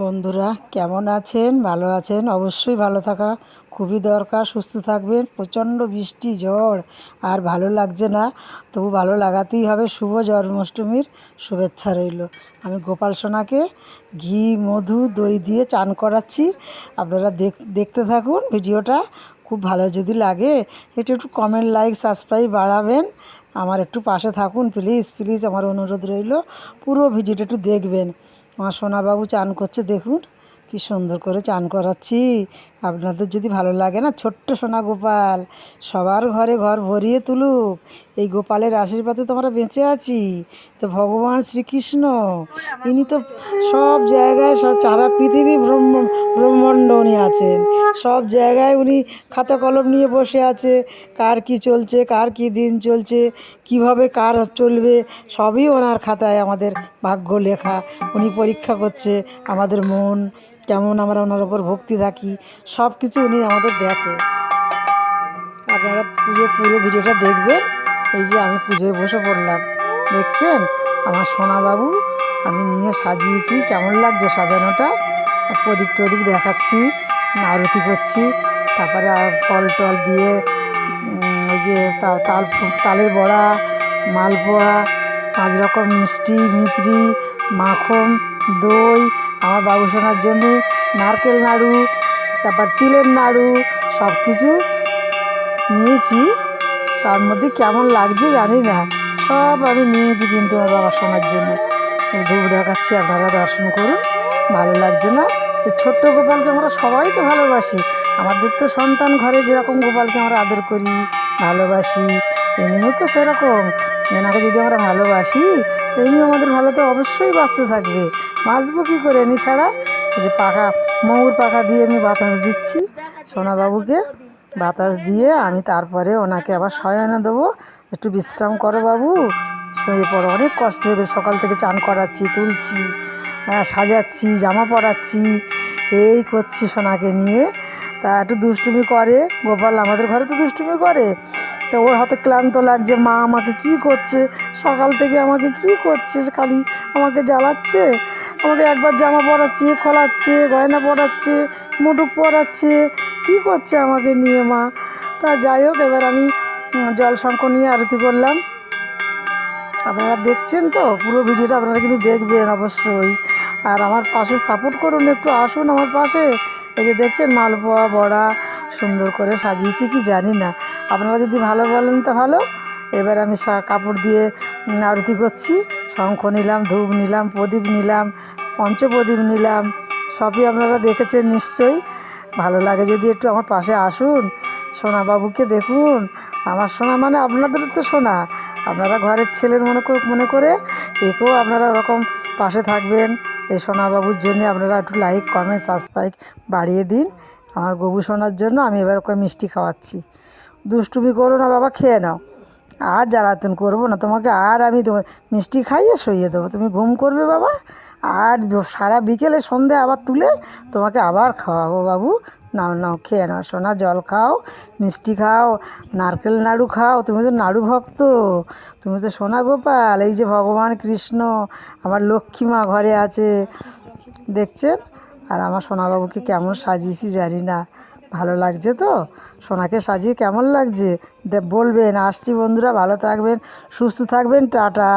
বন্ধুরা কেমন আছেন? ভালো আছেন? অবশ্যই ভালো থাকা খুবই দরকার। সুস্থ থাকবেন। প্রচণ্ড বৃষ্টি ঝড় আর ভালো লাগছে না, তবু ভালো লাগাতেই হবে। শুভ জন্মাষ্টমীর শুভেচ্ছা রইল। আমি গোপাল সোনাকে ঘি মধু দই দিয়ে চান করাচ্ছি। আপনারা দেখতে থাকুন ভিডিওটা। খুব ভালো যদি লাগে একটু কমেন্ট লাইক সাবস্ক্রাইব বাড়াবেন। আমার একটু পাশে থাকুন প্লিজ প্লিজ, আমার অনুরোধ রইল। পুরো ভিডিওটা একটু দেখবেন। আমার সোনাবাবু চান করছে, দেখুন কি সুন্দর করে চান করাচ্ছি। আপনাদের যদি ভালো লাগে না, ছোট্ট সোনা গোপাল সবার ঘরে ঘর ভরিয়ে তুলুক। এই গোপালের আশীর্বাদে তো আমরা বেঁচে আছি। তো ভগবান শ্রীকৃষ্ণ ইনি তো সব জায়গায় সারা পৃথিবী ব্রহ্মাণ্ড উনি আছেন। সব জায়গায় উনি খাতা কলম নিয়ে বসে আছে। কার কি চলছে, কার কি দিন চলছে, কিভাবে কার চলবে, সবই ওনার খাতায় আমাদের ভাগ্য লেখা। উনি পরীক্ষা করছে আমাদের মন কেমন, আমরা ওনার ওপর ভক্তি থাকি, সব কিছু উনি আমাদের দেখে। আপনারা পুরো ভিডিওটা দেখবেন। এই যে আমি পুজোয় বসে পড়লাম, দেখছেন আমার সোনাবাবু আমি নিয়ে সাজিয়েছি। কেমন লাগছে সাজানোটা? প্রদীপ টদীপ দেখাচ্ছি, আরতি করছি, তারপরে ফল টল দিয়ে ওই যে তালের বড়া, মালপোয়া, 5 রকম মিষ্টি, মিছরি, মাখন, দই, আমার বাবু সোনার জন্যে নারকেল নাড়ু, তারপর তিলের নাড়ু, সব কিছু নিয়েছি। তার মধ্যে কেমন লাগছে জানি না, সব আমি নিয়েছি কিন্তু আমার বাবা সোনার জন্য। ধূপ দেখাচ্ছি, আপনারা দর্শন করুন। ভালো লাগছে না? এই ছোট্ট গোপালকে আমরা সবাই তো ভালোবাসি। আমাদের তো সন্তান ঘরে যেরকম গোপালকে আমরা আদর করি, ভালোবাসি, এমনিও তো সেরকম। এনাকে যদি আমরা ভালোবাসি, এমনিও আমাদের ভালো তো অবশ্যই বাঁচতে থাকবে। বাঁচবো কী করে এনি ছাড়া? এই যে পাখা, ময়ূর পাখা দিয়ে আমি বাতাস দিচ্ছি সোনাবাবুকে। বাতাস দিয়ে আমি তারপরে ওনাকে আবার শয়নে দেবো। একটু বিশ্রাম করো বাবু, শুয়ে পড়ো। অনেক কষ্ট হয়েছে, সকাল থেকে চান করাচ্ছি, তুলছি, সাজাচ্ছি, জামা পরাচ্ছি, এই করছি সোনাকে নিয়ে। তা একটু দুষ্টুমি করে গোপাল, আমাদের ঘরে তো দুষ্টুমি করে। তো ওর হয়তো ক্লান্ত লাগছে, মা আমাকে কি করছে, সকাল থেকে আমাকে কি করছে, খালি আমাকে জ্বালাচ্ছে। আমাকে একবার জামা পরাচ্ছে, খোলাচ্ছে, গয়না পরাচ্ছে, মুটুক পরাচ্ছে, কী করছে আমাকে নিয়ে মা। তা যাই হোক, এবার আমি জল শঙ্খ নিয়ে আরতি করলাম। আপনারা দেখছেন তো পুরো ভিডিওটা, আপনারা কিন্তু দেখবেন অবশ্যই। আর আমার পাশে সাপোর্ট করুন, একটু আসুন আমার পাশে। এই যে দেখছেন মালপোয়া বড়া সুন্দর করে সাজিয়েছি, কি জানি না। আপনারা যদি ভালো বলেন তো ভালো। এবার আমি কাপড় দিয়ে আরতি করছি। শঙ্খ নিলাম, ধূপ নিলাম, প্রদীপ নিলাম, পঞ্চপ্রদীপ নিলাম, সবই আপনারা দেখেছেন নিশ্চয়ই। ভালো লাগে যদি একটু আমার পাশে আসুন। সোনাবাবুকে দেখুন, আমার সোনা মানে আপনাদের তো সোনা। আপনারা ঘরের ছেলের মনে করে একেও আপনারা ওরকম পাশে থাকবেন। এই সোনাবাবুর জন্য আপনারা একটু লাইক কমেন্ট সাবস্ক্রাইব বাড়িয়ে দিন আমার গবু সোনার জন্য। আমি এবার ওকে মিষ্টি খাওয়াচ্ছি। দুষ্টুমি করো না বাবা, খেয়ে নাও। আর জ্বালাতন করবো না তোমাকে, আর আমি মিষ্টি খাইয়ে শুইয়ে দেবো, তুমি ঘুম করবে বাবা। আর সারা বিকেলে সন্ধে আবার তুলে তোমাকে আবার খাওয়াবো বাবু। নাও নাও, খেয়ে নাও সোনা, জল খাও, মিষ্টি খাও, নারকেল নাড়ু খাও। তুমি তো নাড়ু ভক্ত, তুমি তো সোনা গোপাল। এই যে ভগবান কৃষ্ণ, আমার লক্ষ্মী মা ঘরে আছে, দেখছেন। আর আমার সোনাবাবুকে কেমন সাজিয়েছি জানি না, ভালো লাগছে তো? সোনাকে সাজিয়ে কেমন লাগছে বলবেন। আসছি বন্ধুরা, ভালো থাকবেন, সুস্থ থাকবেন, টাটা।